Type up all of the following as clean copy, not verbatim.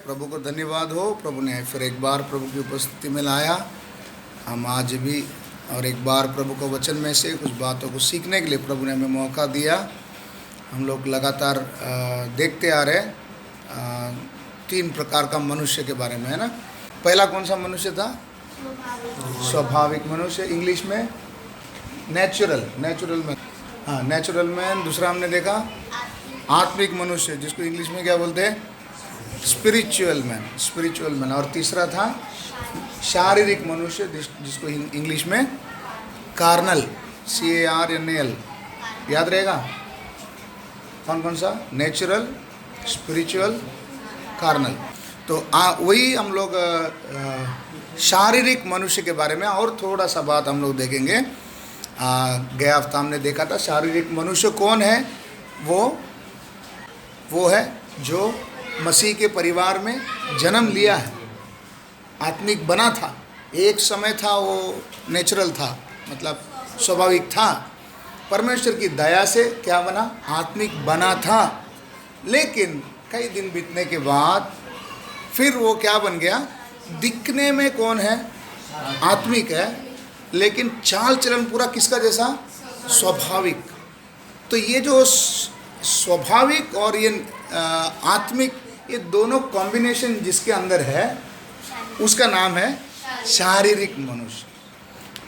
प्रभु को धन्यवाद हो। प्रभु ने फिर एक बार प्रभु की उपस्थिति में लाया। हम आज भी और एक बार प्रभु को वचन में से कुछ बातों को सीखने के लिए प्रभु ने हमें मौका दिया। हम लोग लगातार देखते आ रहे 3 प्रकार का मनुष्य के बारे में, है ना। पहला कौन सा मनुष्य था? स्वाभाविक मनुष्य, इंग्लिश में नेचुरल मैन। हाँ, नेचुरल मैन। दूसरा हमने देखा आत्मिक मनुष्य, जिसको इंग्लिश में क्या बोलते हैं? Spiritual man. और तीसरा था शारीरिक मनुष्य, जिसको इंग्लिश में कार्नल, CARNAL। याद रहेगा कौन कौन सा? Natural, spiritual, carnal. तो वही हम लोग शारीरिक मनुष्य के बारे में और थोड़ा सा बात हम लोग देखेंगे। गया हफ्ता हमने देखा था शारीरिक मनुष्य कौन है। वो है जो मसीह के परिवार में जन्म लिया है, आत्मिक बना था। एक समय था वो नेचुरल था, मतलब स्वाभाविक था। परमेश्वर की दया से क्या बना? आत्मिक बना था। लेकिन कई दिन बीतने के बाद फिर वो क्या बन गया? दिखने में कौन है? आत्मिक है, लेकिन चाल चलन पूरा किसका जैसा? स्वाभाविक। तो ये जो स्वाभाविक और ये आत्मिक, ये दोनों कॉम्बिनेशन जिसके अंदर है, उसका नाम है शारीरिक मनुष्य।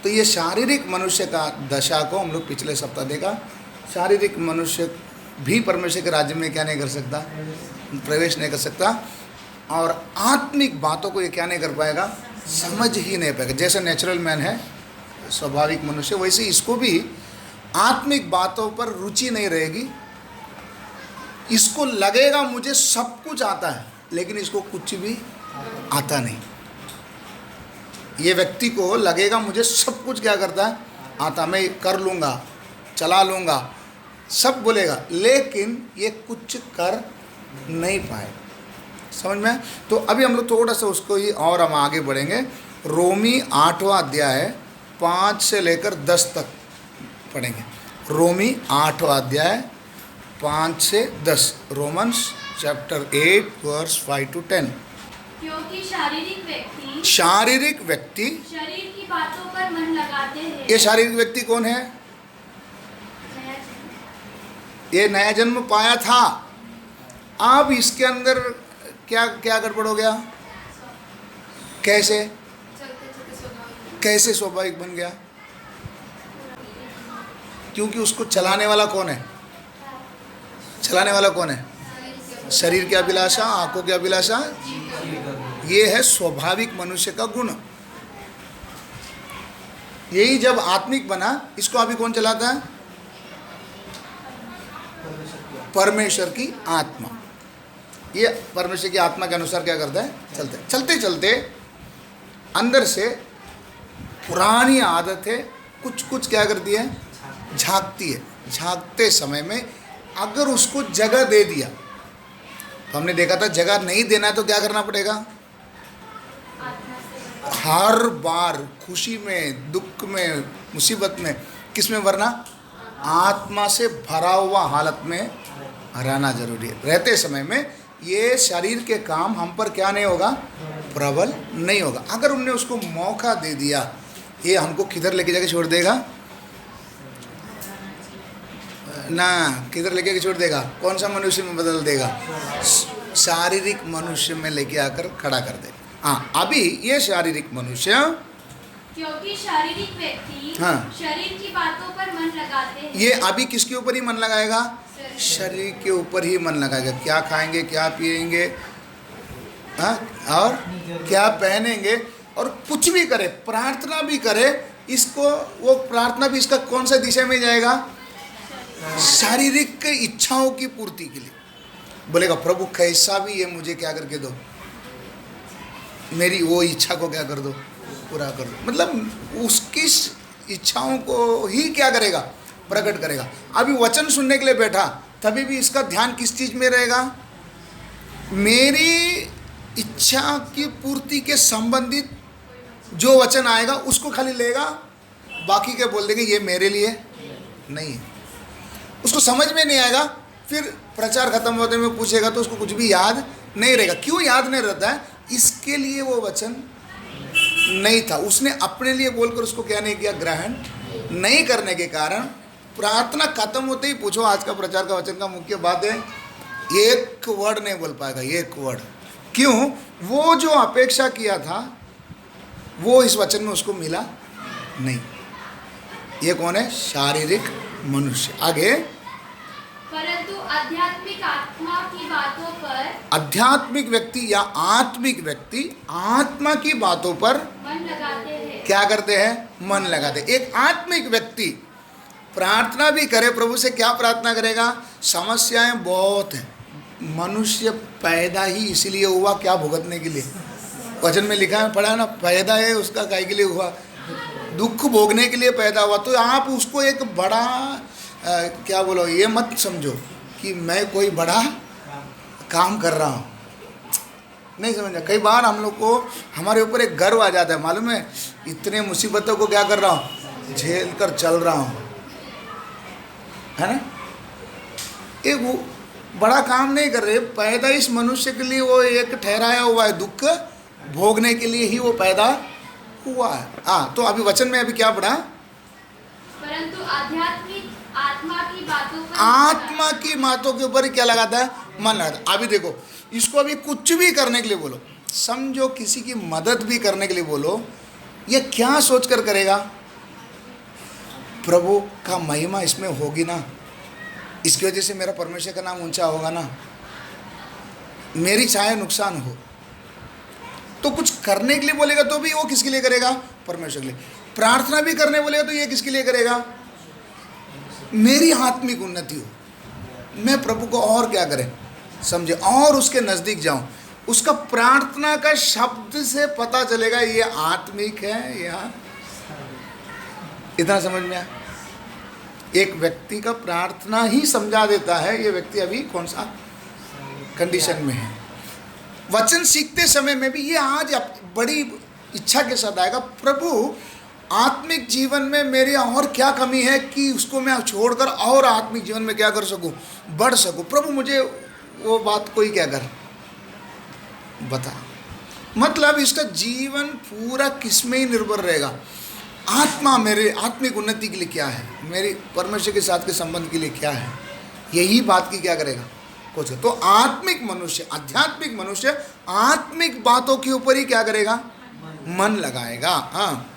तो ये शारीरिक मनुष्य का दशा को हम लोग पिछले सप्ताह देखा। शारीरिक मनुष्य भी परमेश्वर के राज्य में क्या नहीं कर सकता? प्रवेश नहीं कर सकता। और आत्मिक बातों को ये क्या नहीं कर पाएगा? समझ ही नहीं पाएगा। जैसे नेचुरल मैन है स्वाभाविक मनुष्य, वैसे इसको भी आत्मिक बातों पर रुचि नहीं रहेगी। इसको लगेगा मुझे सब कुछ आता है, लेकिन इसको कुछ भी आता नहीं। ये व्यक्ति को लगेगा मुझे सब कुछ क्या करता है? आता, मैं कर लूँगा, चला लूँगा, सब बोलेगा, लेकिन ये कुछ कर नहीं पाए। समझ में? तो अभी हम लोग थोड़ा सा उसको ही और हम आगे बढ़ेंगे। रोमी 8वां अध्याय 5 से लेकर 10 तक पढ़ेंगे। रोमी 8वां अध्याय 5 से 10। Romans chapter 8 verse 5 to 10। क्योंकि शारीरिक व्यक्ति शरीर की बातों पर मन लगाते हैं। ये शारीरिक व्यक्ति कौन है? ये नया जन्म पाया था। अब इसके अंदर क्या गड़बड़ हो गया? कैसे स्वाभाविक बन गया? क्योंकि उसको चलाने वाला कौन है? शरीर की अभिलाषा, आंखों की अभिलाषा। ये है स्वाभाविक मनुष्य का गुण। यही जब आत्मिक बना, इसको अभी कौन चलाता है? परमेश्वर की आत्मा। ये परमेश्वर की आत्मा के अनुसार क्या करता है? चलते चलते अंदर से पुरानी आदतें कुछ क्या करती है? झांकती है। झांकते समय में अगर उसको जगह दे दिया, तो हमने देखा था जगह नहीं देना है तो क्या करना पड़ेगा? हर बार खुशी में, दुख में, मुसीबत में किस में भरना? आत्मा से भरा हुआ हालत में रहना जरूरी है। रहते समय में ये शरीर के काम हम पर क्या नहीं होगा? प्रबल नहीं होगा। अगर उनने उसको मौका दे दिया, ये हमको किधर लेके जाके छोड़ देगा ना? किधर लेके छोड़ देगा? कौन सा मनुष्य में बदल देगा? शारीरिक मनुष्य में लेके आकर खड़ा कर देगा। हाँ, अभी ये शारीरिक मनुष्य, क्योंकि शारीरिक व्यक्ति शरीर की बातों पर मन लगाते हैं। ये अभी किसके ऊपर ही मन लगाएगा? शरीर के ऊपर ही मन लगाएगा। क्या खाएंगे, क्या पिएंगे, हाँ, और क्या पहनेंगे, और कुछ भी करे, प्रार्थना भी करे, इसको वो प्रार्थना भी इसका कौन सा दिशा में जाएगा? शारीरिक इच्छाओं की पूर्ति के लिए। बोलेगा प्रभु कैसा भी ये मुझे क्या करके दो, मेरी वो इच्छा को क्या कर दो, पूरा कर दो। मतलब उसकी इच्छाओं को ही क्या करेगा? प्रकट करेगा। अभी वचन सुनने के लिए बैठा, तभी भी इसका ध्यान किस चीज में रहेगा? मेरी इच्छा की पूर्ति के संबंधित जो वचन आएगा उसको खाली लेगा, बाकी के बोल देंगे ये मेरे लिए नहीं है। उसको समझ में नहीं आएगा फिर प्रचार खत्म होते में पूछेगा तो उसको कुछ भी याद नहीं रहेगा। क्यों याद नहीं रहता है? इसके लिए वो वचन नहीं था, उसने अपने लिए बोलकर उसको क्या नहीं किया, ग्रहण नहीं करने के कारण प्रार्थना खत्म होते ही पूछो, आज का प्रचार का वचन का मुख्य बात है, एक वर्ड नहीं बोल पाएगा, एक वर्ड। क्यों? वो जो अपेक्षा किया था वो इस वचन में उसको मिला नहीं। ये कौन है? शारीरिक मनुष्य। आगे, परंतु आध्यात्मिक आत्मा की बातों पर, आध्यात्मिक व्यक्ति या आत्मिक व्यक्ति आत्मा की बातों पर मन लगाते हैं। क्या करते हैं? मन लगाते। एक आत्मिक व्यक्ति प्रार्थना भी करे, प्रभु से क्या प्रार्थना करेगा? समस्याएं बहुत हैं, मनुष्य पैदा ही इसलिए हुआ, क्या भुगतने के लिए? वचन में लिखा है, पढ़ा है ना, पैदा है उसका काय के लिए हुआ? दुख भोगने के लिए पैदा हुआ। तो आप उसको एक बड़ा क्या बोलो, ये मत समझो कि मैं कोई बड़ा काम कर रहा हूँ, नहीं समझा। कई बार हम लोग को हमारे ऊपर एक गर्व आ जाता है, मालूम है, इतने मुसीबतों को क्या कर रहा हूँ, झेल कर चल रहा हूँ, है ना। एक वो बड़ा काम नहीं कर रहे, पैदा इस मनुष्य के लिए वो एक ठहराया हुआ है, दुख भोगने के लिए ही वो पैदा हुआ है। हाँ, तो अभी वचन में अभी क्या पढ़ा? परंतु आध्यात्मिक आत्मा की बातों पर, आत्मा की बातों के ऊपर ही क्या लगाता है? मन लगाता है। अभी देखो, इसको अभी कुछ भी करने के लिए बोलो, समझो किसी की मदद भी करने के लिए बोलो, ये क्या सोचकर करेगा? प्रभु का महिमा इसमें होगी ना, इसकी वजह से मेरा परमेश्वर का नाम ऊंचा होगा ना, मेरी चाहे नुकसान हो। तो कुछ करने के लिए बोलेगा तो भी वो किसके लिए करेगा? परमेश्वर के लिए। प्रार्थना भी करने बोलेगा तो ये किसके लिए करेगा? मेरी आत्मिक उन्नति हो, मैं प्रभु को और क्या करें, समझे, और उसके नज़दीक जाऊं। उसका प्रार्थना का शब्द से पता चलेगा ये आत्मिक है या, इतना समझ में आया? एक व्यक्ति का प्रार्थना ही समझा देता है ये व्यक्ति अभी कौन सा कंडीशन में है। वचन सीखते समय में भी ये आज बड़ी इच्छा के साथ आएगा, प्रभु आत्मिक जीवन में मेरी और क्या कमी है कि उसको मैं छोड़कर और आत्मिक जीवन में क्या कर सकूं, बढ़ सकूं। प्रभु मुझे वो बात कोई क्या कर बता। मतलब इसका जीवन पूरा किस में ही निर्भर रहेगा? आत्मा मेरे आत्मिक उन्नति के लिए क्या है, मेरी परमेश्वर के साथ के संबंध के लिए क्या है, यही बात की क्या करेगा कुछ। तो आत्मिक मनुष्य, आध्यात्मिक मनुष्य आत्मिक बातों के ऊपर ही क्या करेगा? मन लगाएगा। हाँ,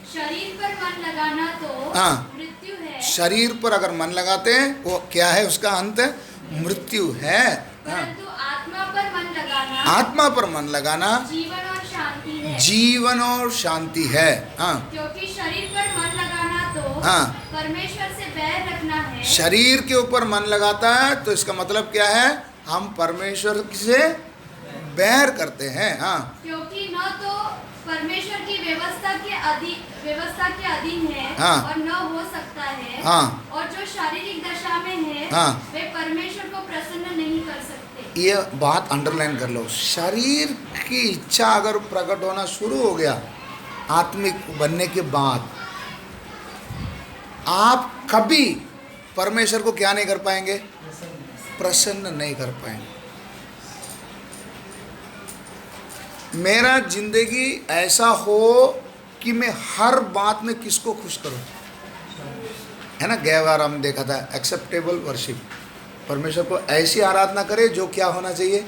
शरीर पर मन लगाना तो हाँ, मृत्यु है। शरीर पर अगर मन लगाते हैं वो क्या है? उसका अंत मृत्यु है। हाँ, परंतु आत्मा पर मन लगाना, आत्मा पर मन लगाना जीवन और शांति है। जीवन और शांति है। हाँ, क्योंकि शरीर पर मन लगाना तो हाँ, परमेश्वर से बैर रखना है। शरीर के ऊपर मन लगाता है तो इसका मतलब क्या है? हम परमेश्वर से बैर करते हैं। हाँ, क्योंकि न तो परमेश्वर की व्यवस्था के अधीन है, हाँ, और न हो सकता है। हाँ, और जो शारीरिक दशा में है, हाँ, वे परमेश्वर को प्रसन्न नहीं कर सकते। ये बात अंडरलाइन कर लो। शरीर की इच्छा अगर प्रकट होना शुरू हो गया आत्मिक बनने के बाद, आप कभी परमेश्वर को क्या नहीं कर पाएंगे? प्रसन्न नहीं कर पाएंगे। मेरा जिंदगी ऐसा हो कि मैं हर बात में किसको खुश करूं, है ना। गया बार हम देखा था एक्सेप्टेबल वर्शिप, परमेश्वर को ऐसी आराधना करे जो क्या होना चाहिए?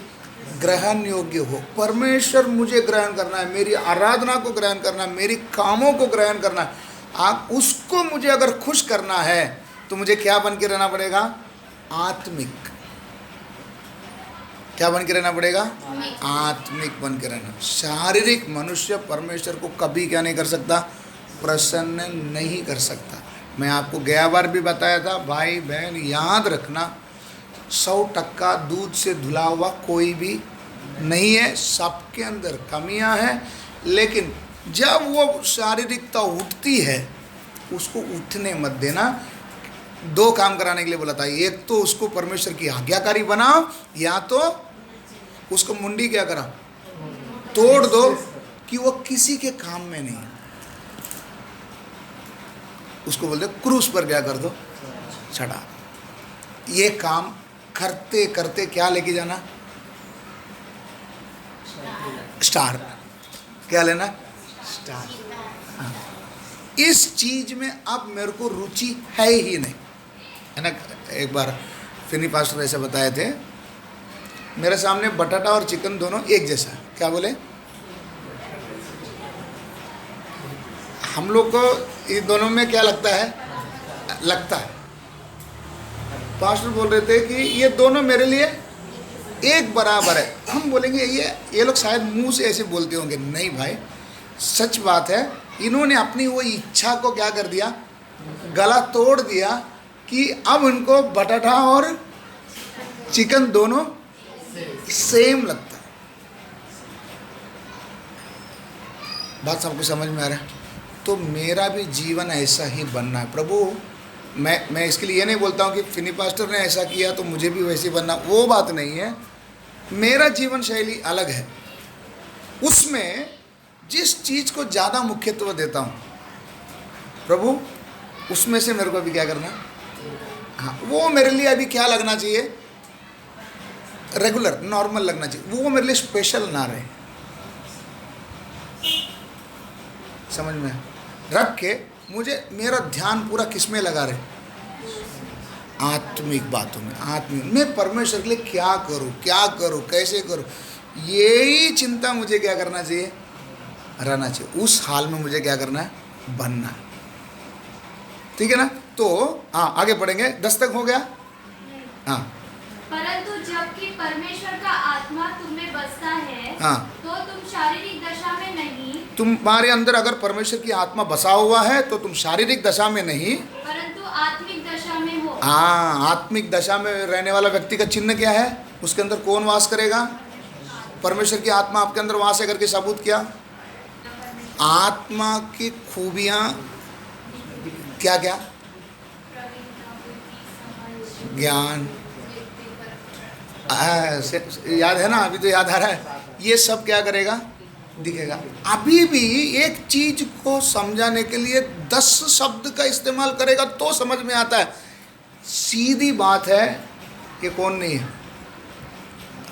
ग्रहण योग्य हो। परमेश्वर मुझे ग्रहण करना है, मेरी आराधना को ग्रहण करना है, मेरी कामों को ग्रहण करना है। आप उसको मुझे अगर खुश करना है तो मुझे क्या बन के रहना पड़ेगा? आत्मिक। क्या बन के रहना पड़ेगा? आत्मिक बन के रहना। शारीरिक मनुष्य परमेश्वर को कभी क्या नहीं कर सकता? प्रसन्न नहीं कर सकता। मैं आपको गया बार भी बताया था, भाई बहन याद रखना, 100% दूध से धुला हुआ कोई भी नहीं है, सबके अंदर कमियां हैं। लेकिन जब वो शारीरिकता उठती है उसको उठने मत देना। 2 काम कराने के लिए बोला था, एक तो उसको परमेश्वर की आज्ञाकारी बनाओ, या तो उसको मुंडी क्या करा? तोड़ दो कि वो किसी के काम में नहीं। उसको बोलते क्रूस पर क्या कर दो? चढ़ा। ये काम करते करते क्या लेके जाना, स्टार। क्या लेना, स्टार। हाँ। इस चीज में अब मेरे को रुचि है ही नहीं, है ना। एक बार फिनी पास्टर ऐसे बताए थे, मेरे सामने बटाटा और चिकन दोनों एक जैसा। क्या बोले, हम लोग को ये दोनों में क्या लगता है, लगता है। पास्टर बोल रहे थे कि ये दोनों मेरे लिए एक बराबर है। हम बोलेंगे ये लोग शायद मुंह से ऐसे बोलते होंगे, नहीं भाई, सच बात है। इन्होंने अपनी वो इच्छा को क्या कर दिया, गला तोड़ दिया कि अब उनको बटाटा और चिकन दोनों सेम लगता है। बात सबको समझ में आ रहा है। तो मेरा भी जीवन ऐसा ही बनना है प्रभु। मैं इसके लिए ये नहीं बोलता हूँ कि फिनी पास्टर ने ऐसा किया तो मुझे भी वैसे बनना, वो बात नहीं है। मेरा जीवन शैली अलग है, उसमें जिस चीज़ को ज़्यादा मुख्यत्व देता हूँ प्रभु, उसमें से मेरे को अभी क्या करना, हाँ, वो मेरे लिए अभी क्या लगना चाहिए, रेगुलर नॉर्मल लगना चाहिए, वो मेरे लिए स्पेशल ना रहे। समझ में रख के मुझे मेरा ध्यान पूरा किस में लगा रहे, आत्मिक बातों में। आत्मिक, मैं परमेश्वर के लिए क्या करूं, क्या करूं, कैसे करूं, यही चिंता मुझे क्या करना चाहिए, रहना चाहिए। उस हाल में मुझे क्या करना है, बनना है। ठीक है ना। तो हाँ, आगे पढ़ेंगे। 10 तक हो गया। हाँ, परंतु जबकि परमेश्वर का आत्मा तुम में बसता है, हाँ, तो तुम शारीरिक दशा में नहीं, तुम्हारे अंदर अगर परमेश्वर की आत्मा बसा हुआ है तो तुम शारीरिक दशा में नहीं, परंतु आत्मिक दशा में हो। हाँ, आत्मिक दशा में रहने वाला व्यक्ति का चिन्ह क्या है, उसके अंदर कौन वास करेगा, परमेश्वर की आत्मा आपके अंदर वास है करके साबुत किया। आत्मा की खूबियाँ क्या क्या, ज्ञान, याद है ना, अभी तो याद आ रहा है। ये सब क्या करेगा, दिखेगा। अभी भी एक चीज को समझाने के लिए 10 शब्द का इस्तेमाल करेगा तो समझ में आता है। सीधी बात है, ये कौन नहीं है,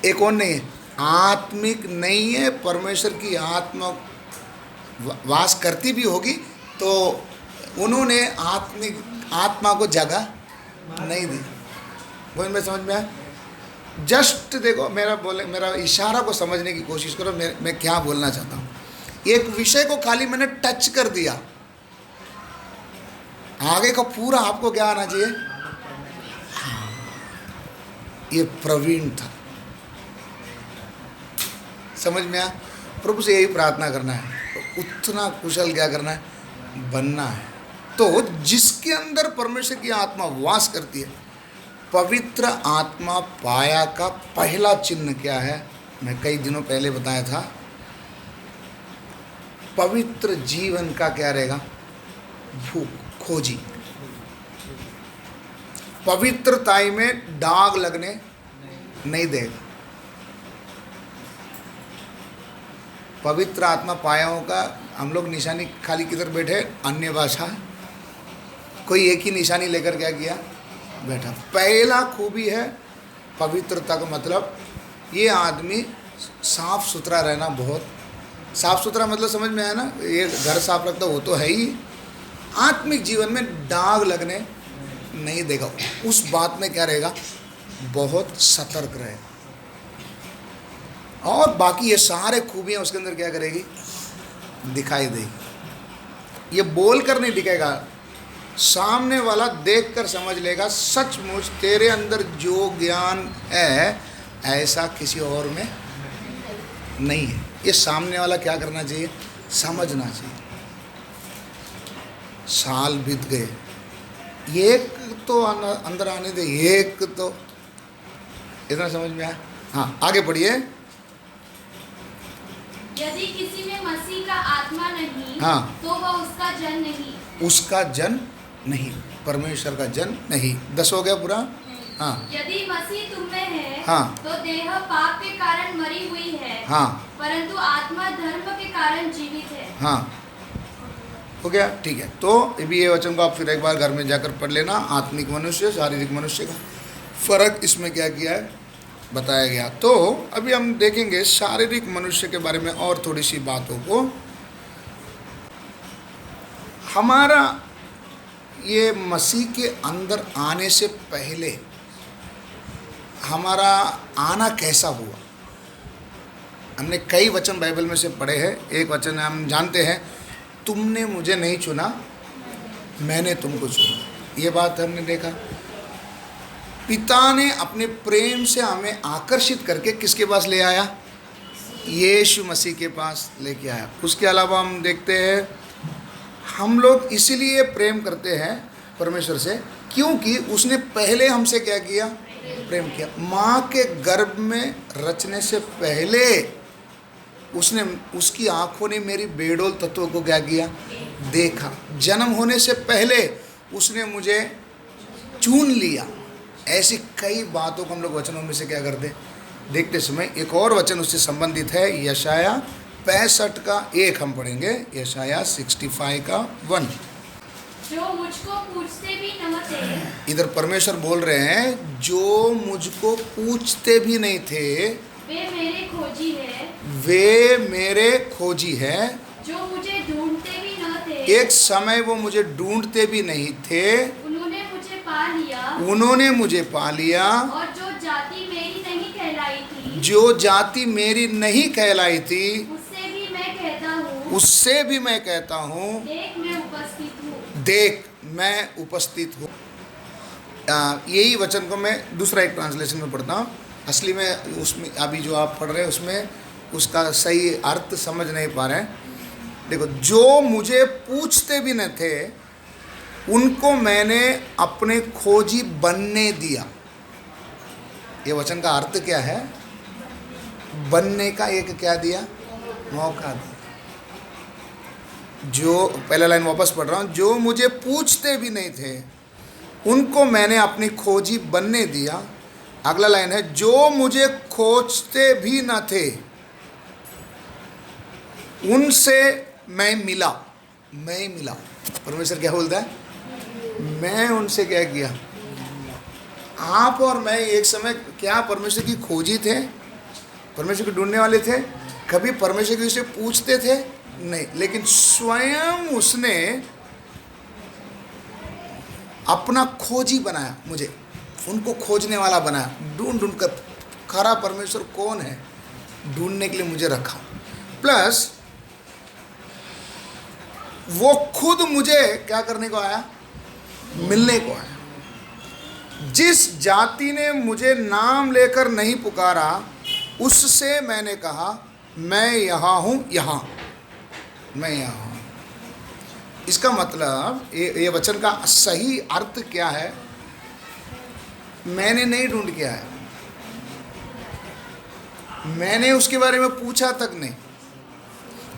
ये कौन नहीं है, आत्मिक नहीं है। परमेश्वर की आत्मा वास करती भी होगी तो उन्होंने आत्मा को जगह नहीं दी। वो में समझ में आया। जस्ट देखो, मेरा इशारा को समझने की कोशिश करो, मैं क्या बोलना चाहता हूँ। एक विषय को खाली मैंने टच कर दिया, आगे का पूरा आपको क्या आना चाहिए। हाँ, ये प्रवीण था। समझ में आया। प्रभु से यही प्रार्थना करना है, उतना कुशल क्या करना है, बनना है। तो जिसके अंदर परमेश्वर की आत्मा वास करती है, पवित्र आत्मा पाया का पहला चिन्ह क्या है, मैं कई दिनों पहले बताया था। पवित्र जीवन का क्या रहेगा, भूख खोजी। पवित्रताई में दाग लगने नहीं देगा। पवित्र आत्मा पाया होगा। हम लोग निशानी खाली किधर बैठे, अन्य भाषा, कोई एक ही निशानी लेकर क्या किया, बैठा। पहला खूबी है पवित्रता का मतलब, ये आदमी साफ सुथरा रहना, बहुत साफ सुथरा मतलब समझ में आया ना। ये घर साफ रखता वो तो है ही, आत्मिक जीवन में दाग लगने नहीं देगा। उस बात में क्या रहेगा, बहुत सतर्क रहे। और बाकी ये सारे खूबियाँ उसके अंदर क्या करेगी, दिखाई देगी। ये बोल कर नहीं दिखाएगा, सामने वाला देखकर समझ लेगा, सचमुच तेरे अंदर जो ज्ञान है ऐसा किसी और में नहीं है। ये सामने वाला क्या करना चाहिए, समझना चाहिए। साल बीत गए, एक तो अंदर आने दे, एक तो इतना समझ में आया। हाँ, आगे पढ़िए। यदि किसी में मसीह का आत्मा नहीं, हाँ, तो वह उसका जन नहीं, उसका जन नहीं, परमेश्वर का जन नहीं। 10 हो गया पूरा। हाँ, यदि मसीह तुम में है, हाँ, तो देह पाप के कारण मरी हुई है, हाँ, परंतु आत्मा धर्म के कारण जीवित है। हाँ, हो गया। ठीक है। तो ये भी, ये वचन को आप फिर एक बार घर में जाकर पढ़ लेना। आत्मिक मनुष्य, शारीरिक मनुष्य का। फर्क इसमें क्या किया है, बताया गया। तो अभी हम देखेंगे शारीरिक मनुष्य के बारे में और थोड़ी सी बातों को। हमारा ये मसीह के अंदर आने से पहले हमारा आना कैसा हुआ। हमने कई वचन बाइबल में से पढ़े हैं। एक वचन हम जानते हैं, तुमने मुझे नहीं चुना, मैंने तुमको चुना। ये बात हमने देखा। पिता ने अपने प्रेम से हमें आकर्षित करके किसके पास ले आया, यीशु मसीह के पास लेके आया। उसके अलावा हम देखते हैं, हम लोग इसीलिए प्रेम करते हैं परमेश्वर से क्योंकि उसने पहले हमसे क्या किया, प्रेम किया। माँ के गर्भ में रचने से पहले उसने, उसकी आंखों ने मेरी बेडोल तत्वों को क्या किया, देखा। जन्म होने से पहले उसने मुझे चुन लिया। ऐसी कई बातों को हम लोग वचनों में से क्या करते, देखते समय। एक और वचन उससे संबंधित है, यशाया 65 का 1 हम पढ़ेंगे। यशाया 65 का 1। जो मुझको पूछते भी न थे, इधर परमेश्वर बोल रहे हैं, जो मुझको पूछते भी नहीं थे वे मेरे खोजी है। वे मेरे खोजी है। जो मुझे ढूंढते भी न थे, एक समय वो मुझे ढूंढते भी नहीं थे, उन्होंने मुझे पा लिया। उन्होंने मुझे पा लिया। और जो जाति मेरी नहीं कहलाई थी, जो जाति मेरी नहीं कहलाई थी, उससे भी मैं कहता हूँ, उससे भी मैं कहता हूँ, देख मैं उपस्थित हूँ। देख मैं उपस्थित हूँ। यही वचन को मैं दूसरा एक ट्रांसलेशन में पढ़ता हूँ। असली में उसमें अभी जो आप पढ़ रहे हैं उसमें उसका सही अर्थ समझ नहीं पा रहे हैं। देखो, जो मुझे पूछते भी न थे उनको मैंने अपने खोजी बनने दिया। ये वचन का अर्थ क्या है, बनने का एक क्या दिया, मौका दिया। जो पहला लाइन वापस पढ़ रहा हूँ, जो मुझे पूछते भी नहीं थे उनको मैंने अपनी खोजी बनने दिया। अगला लाइन है, जो मुझे खोजते भी न थे उनसे मैं मिला। मैं मिला, परमेश्वर क्या बोलता है, मैं उनसे क्या किया। आप और मैं एक समय क्या परमेश्वर की खोजी थे, परमेश्वर को ढूंढने वाले थे। कभी परमेश्वर की उसे पूछते थे नहीं, लेकिन स्वयं उसने अपना खोजी बनाया, मुझे उनको खोजने वाला बनाया। ढूंढ ढूंढ कर खरा परमेश्वर कौन है ढूंढने के लिए मुझे रखा। प्लस वो खुद मुझे क्या करने को आया, मिलने को आया। जिस जाति ने मुझे नाम लेकर नहीं पुकारा उससे मैंने कहा, मैं यहाँ हूँ, यहाँ मैं यहाँ हूँ। इसका मतलब ये वचन का सही अर्थ क्या है, मैंने नहीं ढूंढ के आया, मैंने उसके बारे में पूछा तक नहीं।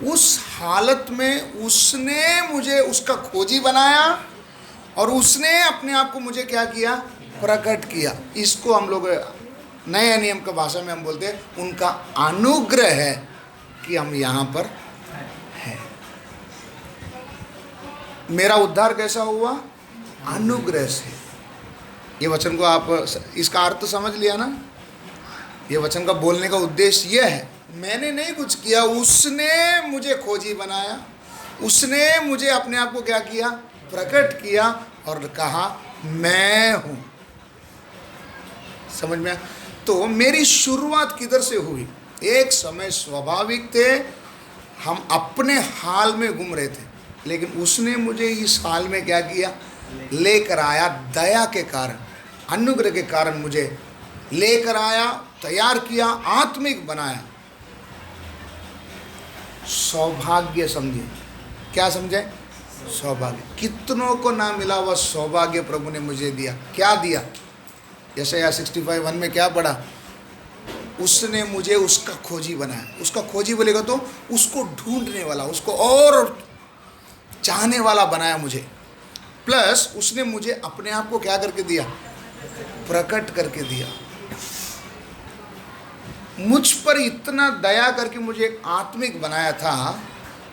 उस हालत में उसने मुझे उसका खोजी बनाया और उसने अपने आप को मुझे क्या किया, प्रकट किया। इसको हम लोग नए नियम का भाषा में हम बोलते हैं, उनका अनुग्रह है कि हम यहाँ पर हैं। मेरा उद्धार कैसा हुआ, अनुग्रह से। ये वचन को आप इसका अर्थ समझ लिया ना। ये वचन का बोलने का उद्देश्य ये है, मैंने नहीं कुछ किया, उसने मुझे खोजी बनाया, उसने मुझे अपने आप को क्या किया, प्रकट किया और कहा मैं हूँ। समझ में? तो मेरी शुरुआत किधर से हुई। एक समय स्वाभाविक थे, हम अपने हाल में घूम रहे थे, लेकिन उसने मुझे इस हाल में क्या किया, लेकर आया। दया के कारण, अनुग्रह के कारण मुझे लेकर आया, तैयार किया, आत्मिक बनाया। सौभाग्य समझे, क्या समझे, सौभाग्य। कितनों को ना मिला वह सौभाग्य प्रभु ने मुझे दिया। क्या दिया, यशाया 65:1 में क्या पढ़ा, उसने मुझे उसका खोजी बनाया। उसका खोजी बोलेगा तो उसको ढूंढने वाला, उसको और चाहने वाला बनाया मुझे। प्लस उसने मुझे अपने आप को क्या करके दिया, प्रकट करके दिया। मुझ पर इतना दया करके मुझे एक आत्मिक बनाया था।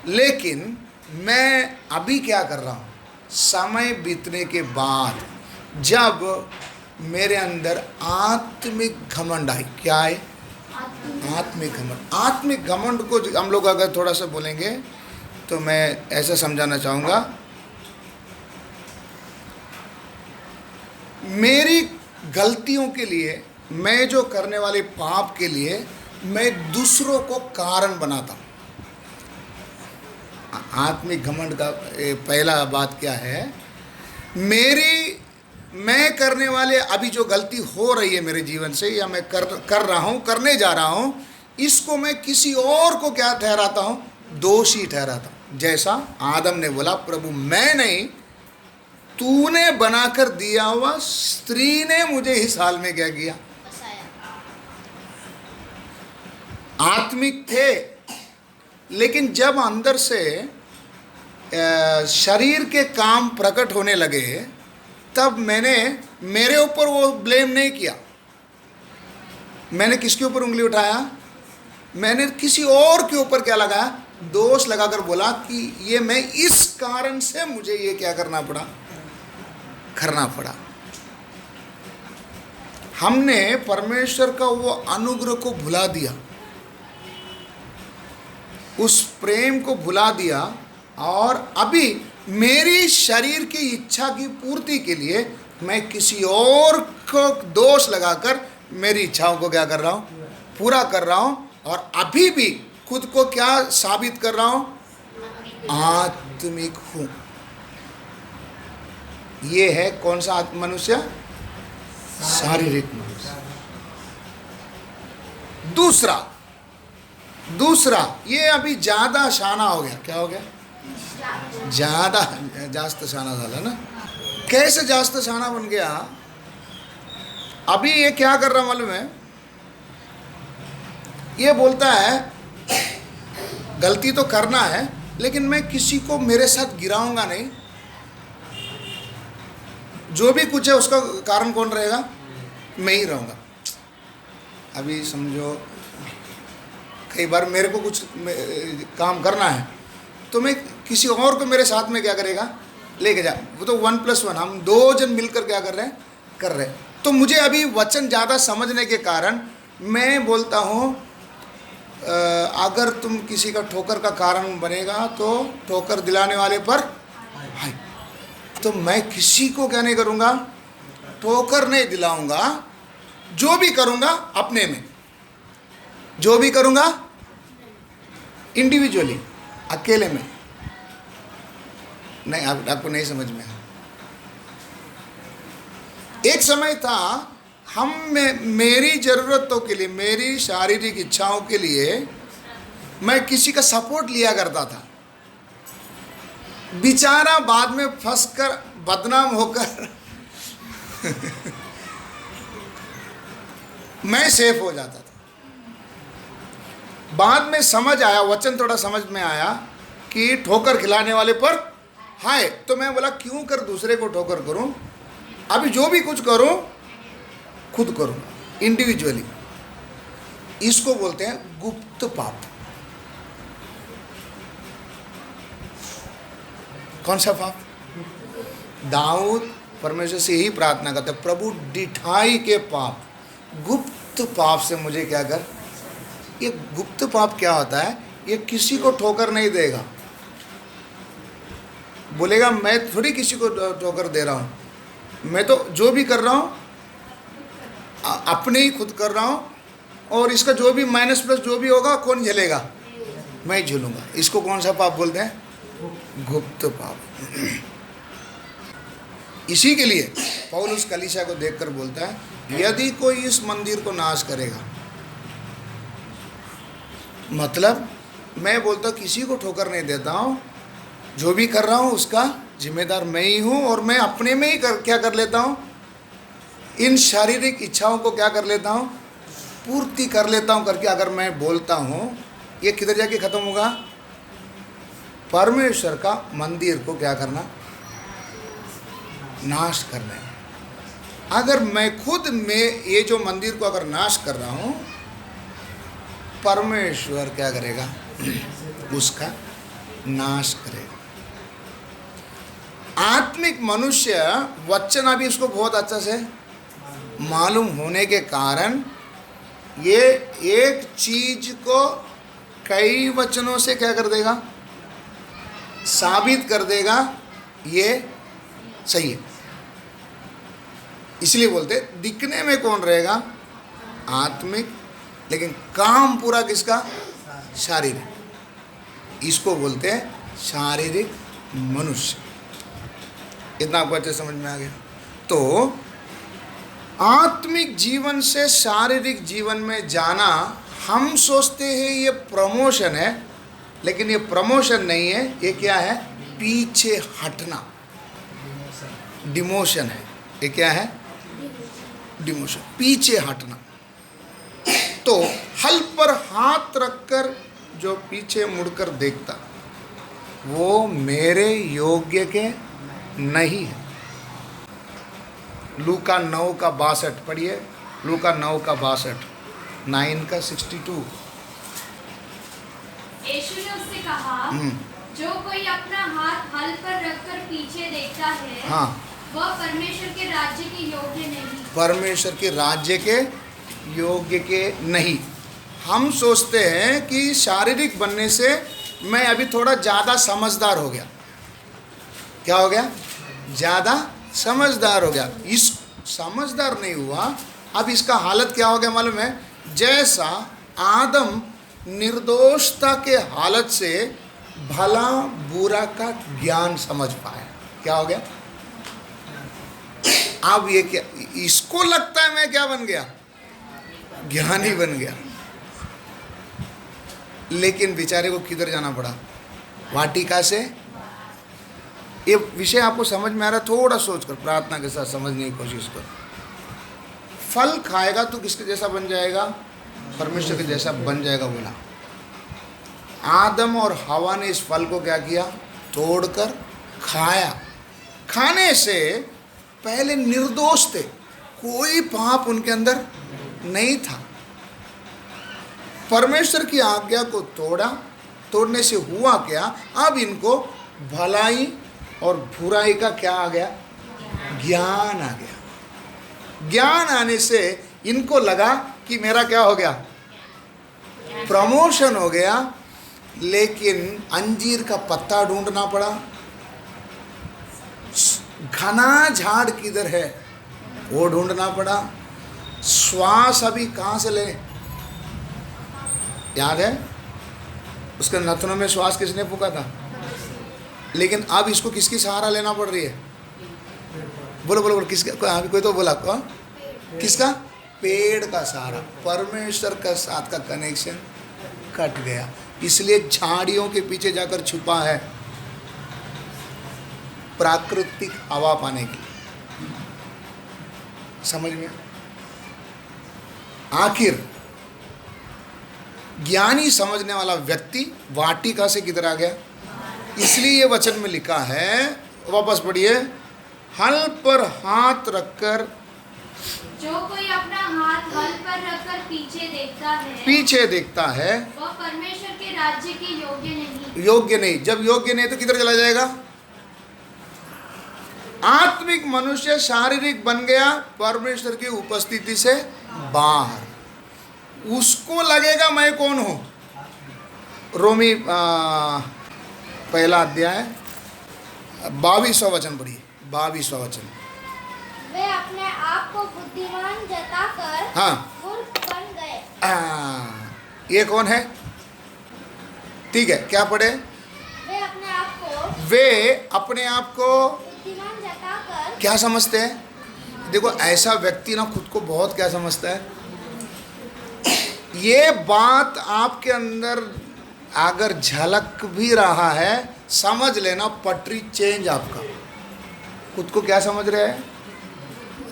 लेकिन मैं अभी क्या कर रहा हूँ, समय बीतने के बाद जब मेरे अंदर आत्मिक घमंड आई। क्या है? आत्मिक घमंड। आत्मिक घमंड को हम लोग अगर थोड़ा सा बोलेंगे तो मैं ऐसा समझाना चाहूँगा, मेरी गलतियों के लिए, मैं जो करने वाले पाप के लिए मैं दूसरों को कारण बनाता हूँ। आत्मिक घमंड का पहला बात क्या है? मैं करने वाले अभी जो गलती हो रही है मेरे जीवन से, या मैं कर रहा हूँ, करने जा रहा हूँ, इसको मैं किसी और को क्या ठहराता हूँ? दोषी ठहराता हूँ। जैसा आदम ने बोला, प्रभु मैं नहीं, तूने बनाकर दिया हुआ स्त्री ने मुझे इस हाल में क्या किया। आत्मिक थे, लेकिन जब अंदर से शरीर के काम प्रकट होने लगे, तब मैंने मेरे ऊपर वो ब्लेम नहीं किया। मैंने किसके ऊपर उंगली उठाया? मैंने किसी और के ऊपर क्या लगाया? दोष लगाकर बोला कि ये मैं इस कारण से मुझे ये क्या करना पड़ा। हमने परमेश्वर का वो अनुग्रह को भुला दिया, उस प्रेम को भुला दिया, और अभी मेरी शरीर की इच्छा की पूर्ति के लिए मैं किसी और को दोष लगाकर मेरी इच्छाओं को क्या कर रहा हूँ? पूरा कर रहा हूँ। और अभी भी खुद को क्या साबित कर रहा हूँ? आत्मिक हूँ। ये है कौन सा मनुष्य? शारीरिक मनुष्य। दूसरा ये अभी ज्यादा शाना हो गया। क्या हो गया? जास्त शाना झाला ना। कैसे जास्त शाना बन गया? अभी ये क्या कर रहा मालूम है? ये बोलता है गलती तो करना है, लेकिन मैं किसी को मेरे साथ गिराऊंगा नहीं। जो भी कुछ है उसका कारण कौन रहेगा? मैं ही रहूँगा। अभी समझो कई बार मेरे को कुछ काम करना है, तो मैं किसी और को मेरे साथ में क्या करेगा? लेके जा। वो तो 1+1, हम 2 जन मिलकर क्या कर रहे हैं। तो मुझे अभी वचन ज़्यादा समझने के कारण मैं बोलता हूँ, अगर तुम किसी का ठोकर का कारण बनेगा तो ठोकर दिलाने वाले पर हाय। तो मैं किसी को क्या नहीं करूँगा? ठोकर नहीं दिलाऊंगा। जो भी करूँगा अपने में, जो भी करूँगा इंडिविजुअली, अकेले में नहीं। आपको नहीं समझ में? एक समय था मेरी ज़रूरतों के लिए, मेरी शारीरिक इच्छाओं के लिए मैं किसी का सपोर्ट लिया करता था। बेचारा बाद में फंसकर बदनाम होकर मैं सेफ हो जाता था। बाद में समझ आया, वचन थोड़ा समझ में आया कि ठोकर खिलाने वाले पर हाय। तो मैं बोला क्यों कर दूसरे को ठोकर करूं? अभी जो भी कुछ करूं खुद करूं, इंडिविजुअली। इसको बोलते हैं गुप्त पाप। कौन सा पाप? दाऊद परमेश्वर से ही प्रार्थना करते, प्रभु डिठाई के पाप, गुप्त पाप से मुझे क्या कर। ये गुप्त पाप क्या होता है? ये किसी को ठोकर नहीं देगा। बोलेगा मैं थोड़ी किसी को ठोकर दे रहा हूँ, मैं तो जो भी कर रहा हूँ अपने ही खुद कर रहा हूँ, और इसका जो भी माइनस प्लस जो भी होगा कौन झेलेगा? मैं झेलूँगा। इसको कौन सा पाप बोलते हैं? गुप्त पाप। इसी के लिए पौलुस कलीसिया को देखकर बोलता है, यदि कोई इस मंदिर को नाश करेगा, मतलब मैं बोलता किसी को ठोकर नहीं देता हूँ, जो भी कर रहा हूँ उसका जिम्मेदार मैं ही हूँ, और मैं अपने में ही क्या कर लेता हूँ? इन शारीरिक इच्छाओं को क्या कर लेता हूँ? पूर्ति कर लेता हूँ करके अगर मैं बोलता हूँ, ये किधर जाके ख़त्म होगा? परमेश्वर का मंदिर को क्या करना? नाश करना है। अगर मैं खुद में ये जो मंदिर को अगर नाश कर रहा हूँ, परमेश्वर क्या करेगा? उसका नाश करेगा। आत्मिक मनुष्य वचन अभी इसको बहुत अच्छा से मालूम होने के कारण ये एक चीज को कई वचनों से क्या कर देगा, साबित कर देगा ये सही है। इसलिए बोलते दिखने में कौन रहेगा, आत्मिक, लेकिन काम पूरा किसका, शारीरिक। इसको बोलते हैं शारीरिक मनुष्य। इतना आपको अच्छे समझ में आ गया। तो आत्मिक जीवन से शारीरिक जीवन में जाना हम सोचते हैं ये प्रमोशन है, लेकिन ये प्रमोशन नहीं है, ये क्या है, पीछे हटना, डिमोशन है। ये क्या है, डिमोशन, पीछे हटना। तो हल पर हाथ रखकर जो पीछे मुड़कर देखता वो मेरे योग्य के नहीं है। लूका 9:62 पढ़िए, लूका 9:62, 9:62। यीशु ने उससे कहा, जो कोई अपना हाथ हल पर रखकर पीछे देखता है, हाँ, वह परमेश्वर के राज्य के योग्य नहीं। परमेश्वर के राज्य के योग्य के नहीं। हम सोचते हैं कि शारीरिक बनने से मैं अभी थोड़ा ज़्यादा समझदार हो गया। क्या हो गया, ज़्यादा समझदार हो गया। इस समझदार नहीं हुआ। अब इसका हालत क्या हो गया मालूम है, जैसा आदम निर्दोषता के हालत से भला बुरा का ज्ञान समझ पाया। क्या हो गया, अब ये क्या, इसको लगता है मैं क्या बन गया, ज्ञानी बन गया। लेकिन बेचारे को किधर जाना पड़ा, वाटिका से। ये विषय आपको समझ में आ रहा है, थोड़ा सोचकर प्रार्थना के साथ समझने की कोशिश करो। फल खाएगा तो किसके जैसा बन जाएगा, परमेश्वर के जैसा बन जाएगा। बोला आदम और हवा ने इस फल को क्या किया, तोड़कर खाया। खाने से पहले निर्दोष थे, कोई पाप उनके अंदर नहीं था। परमेश्वर की आज्ञा को तोड़ा, तोड़ने से हुआ क्या, अब इनको भलाई और बुराई का क्या आ गया, ज्ञान आ गया। ज्ञान आने से इनको लगा कि मेरा क्या हो गया, प्रमोशन हो गया। लेकिन अंजीर का पत्ता ढूंढना पड़ा, घना झाड़ किधर है वो ढूंढना पड़ा। श्वास अभी कहाँ से ले, याद है उसके नथनों में श्वास किसने फूका था। लेकिन अब इसको किसकी सहारा लेना पड़ रही है, बोलो बोलो बोलो, किसका, अभी कोई तो बोला कौन, किसका, पेड़ का सहारा। परमेश्वर का साथ का कनेक्शन कट गया, इसलिए झाड़ियों के पीछे जाकर छुपा है प्राकृतिक हवा पाने के लिए। समझ में, आखिर ज्ञानी समझने वाला व्यक्ति वाटिका से किधर आ गया। इसलिए ये वचन में लिखा है, वापस पढ़िए, हल पर हाथ रखकर, जो कोई अपना हाथ हल पर रखकर पीछे देखता है, वह परमेश्वर के राज्य के योग्य नहीं। योग्य नहीं। जब योग्य नहीं तो किधर चला जाएगा, आत्मिक मनुष्य शारीरिक बन गया, परमेश्वर की उपस्थिति से बाहर। उसको लगेगा मैं कौन हूं। रोमी पहला अध्याय 22वां वचन पढ़िए, 22वां वचन। वे अपने आप को बुद्धिमान जताकर हाँ, मूर्ख बन गए। ये कौन है, ठीक है, क्या पढ़े, वे अपने आप को बुद्धिमान जताकर क्या समझते हैं। देखो ऐसा व्यक्ति ना खुद को बहुत क्या समझता है। ये बात आपके अंदर अगर झलक भी रहा है, समझ लेना पटरी चेंज आपका। खुद को क्या समझ रहे हैं,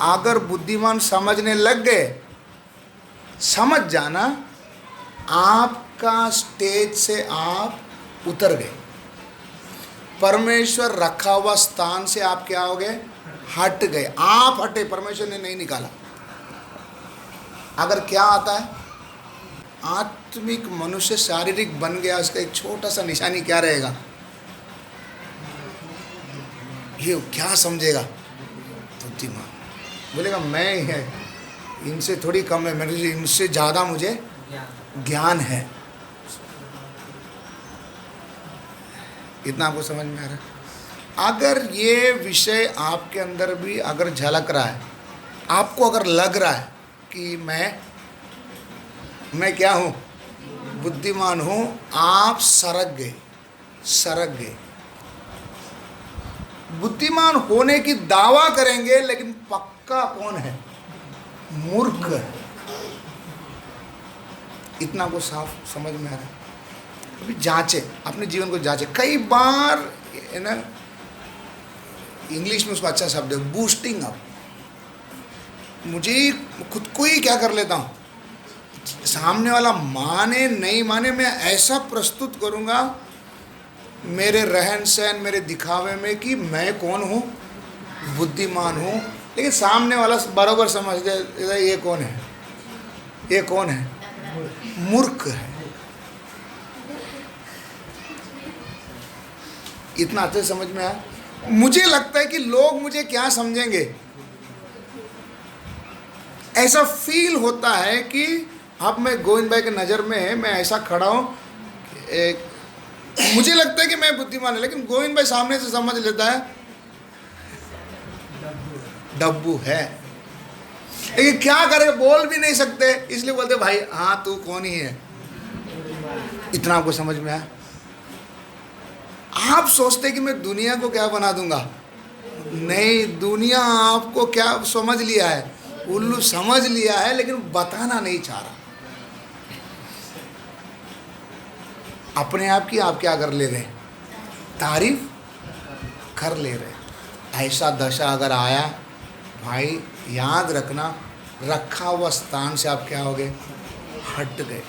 अगर बुद्धिमान समझने लग गए, समझ जाना आपका स्टेज से आप उतर गए। परमेश्वर रखा हुआ स्थान से आप क्या हो गए, हट गए। आप हटे, परमेश्वर ने नहीं निकाला। अगर क्या आता है, आत्मिक मनुष्य शारीरिक बन गया, उसका एक छोटा सा निशानी क्या रहेगा, ये क्या समझेगा, बुद्धिमान बोलेगा मैं ही है, इनसे थोड़ी कम है, मेरे से इनसे ज़्यादा मुझे ज्ञान है। इतना आपको समझ में आ रहा है? अगर ये विषय आपके अंदर भी अगर झलक रहा है, आपको अगर लग रहा है कि मैं क्या हूँ, बुद्धिमान हूँ, आप सरक गए। बुद्धिमान होने की दावा करेंगे लेकिन पक्का कौन है? मूर्ख है। इतना को साफ समझ में आ रहा है? अभी जांचे, अपने जीवन को जांचे। कई बार है ना, इंग्लिश में उसका अच्छा शब्द है बूस्टिंग अप। मुझे खुद को ही क्या कर लेता हूँ, सामने वाला माने नहीं माने, मैं ऐसा प्रस्तुत करूँगा मेरे रहन सहन, मेरे दिखावे में कि मैं कौन हूँ, बुद्धिमान हूँ। लेकिन सामने वाला बराबर समझ जाए ये कौन है, ये कौन है? मूर्ख है। इतना अच्छे समझ में आया? मुझे लगता है कि लोग मुझे क्या समझेंगे, ऐसा फील होता है कि अब मैं गोविंद भाई के नज़र में मैं ऐसा खड़ा हूँ, मुझे लगता है कि मैं बुद्धिमान है, लेकिन गोविंद भाई सामने से समझ लेता है डब्बू है। लेकिन क्या करे, बोल भी नहीं सकते, इसलिए बोलते भाई हाँ तू कौन ही है। इतना आपको समझ में आया? आप सोचते कि मैं दुनिया को क्या बना दूंगा, नहीं, दुनिया आपको क्या समझ लिया है, उल्लू समझ लिया है, लेकिन बताना नहीं चाह रहा। अपने आप की आप क्या कर ले रहे, तारीफ कर ले रहे। ऐसा दशा अगर आया भाई, याद रखना, रखा हुआ स्थान से आप क्या हो गए, हट गए।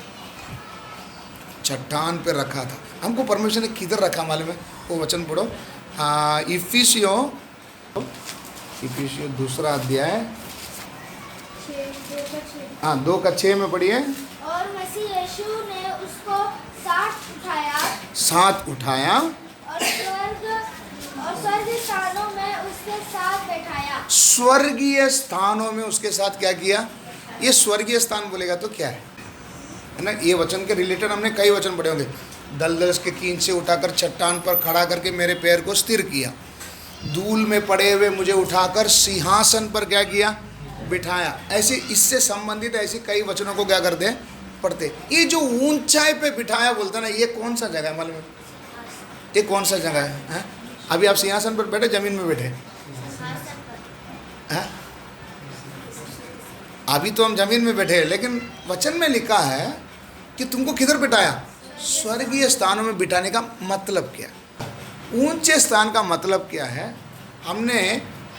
चट्टान पे रखा था, हमको परमेश्वर ने किधर रखा मालूम है? वो वचन पढ़ो, इफिसियों 2 अध्याय 2:6 में पढ़िए। और मसीह यीशु ने उसको साथ उठाया और स्वर्ग स्थानों में उसके साथ बैठाया। स्वर्गीय स्थानों में उसके साथ क्या किया? ये स्वर्गीय स्थान बोलेगा तो क्या है ना? ये वचन के रिलेटेड हमने कई वचन पढ़े होंगे। दलदल के कीन से उठाकर चट्टान पर खड़ा करके मेरे पैर को स्थिर किया, धूल में पड़े हुए मुझे उठाकर सिंहासन पर क्या किया, बिठाया। ऐसे इससे संबंधित ऐसे कई वचनों को क्या करते हैं, पढ़ते। ये जो ऊंचाई पे बिठाया बोलता ना, ये कौन सा जगह है मालूम है? ये कौन सा जगह है? अभी आप सिंहासन पर बैठे, जमीन में बैठे हैं? अभी तो हम जमीन में बैठे हैं, लेकिन वचन में लिखा है कि तुमको किधर बिठाया? स्वर्गीय स्थानों में बिठाने का मतलब क्या? ऊंचे स्थान का मतलब क्या है? हमने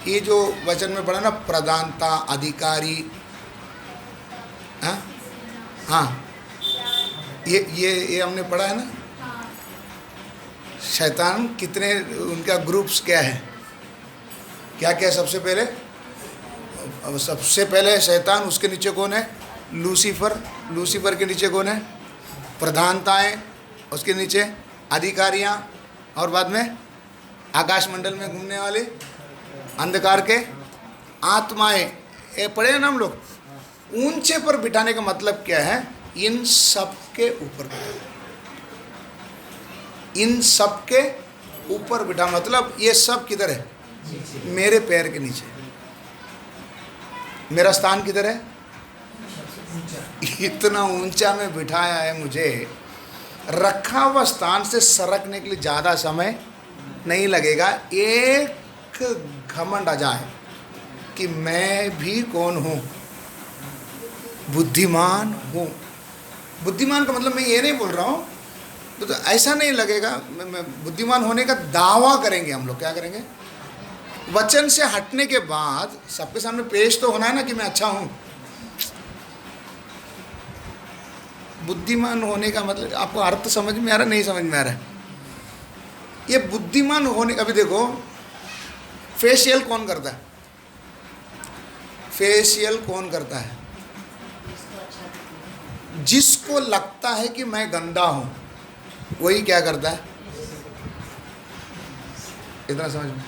ये जो वचन में पढ़ा ना, प्रधानता, अधिकारी, हाँ ये हमने पढ़ा है ना। शैतान कितने, उनका ग्रुप्स क्या है, क्या क्या? सबसे पहले शैतान, उसके नीचे कौन है? लूसीफर के नीचे कौन है? प्रधानताएं, उसके नीचे अधिकारियां, और बाद में आकाश मंडल में घूमने वाले अंधकार के आत्माएं। ये पढ़े हैं ना हम लोग। ऊंचे पर बिठाने का मतलब क्या है? इन सब के ऊपर बिठाना। इन सब के ऊपर बिठा मतलब ये सब किधर है? मेरे पैर के नीचे। मेरा स्थान किधर है? इतना ऊंचा में बिठाया है मुझे। रखा हुआ स्थान से सरकने के लिए ज़्यादा समय नहीं लगेगा। एक घमंड आ जाए कि मैं भी कौन हूँ, बुद्धिमान हूँ। बुद्धिमान का मतलब मैं ये नहीं बोल रहा हूँ, तो ऐसा नहीं लगेगा। मैं बुद्धिमान होने का दावा करेंगे हम लोग। क्या करेंगे? वचन से हटने के बाद सबके सामने पेश तो होना है ना कि मैं अच्छा हूँ। बुद्धिमान होने का मतलब आपको अर्थ समझ में आ रहा, नहीं समझ में आ रहा है? ये बुद्धिमान होने का भी देखो, फेशियल कौन करता है? फेशियल कौन करता है? जिसको लगता है कि मैं गंदा हूं, वही क्या करता है? इतना समझ में?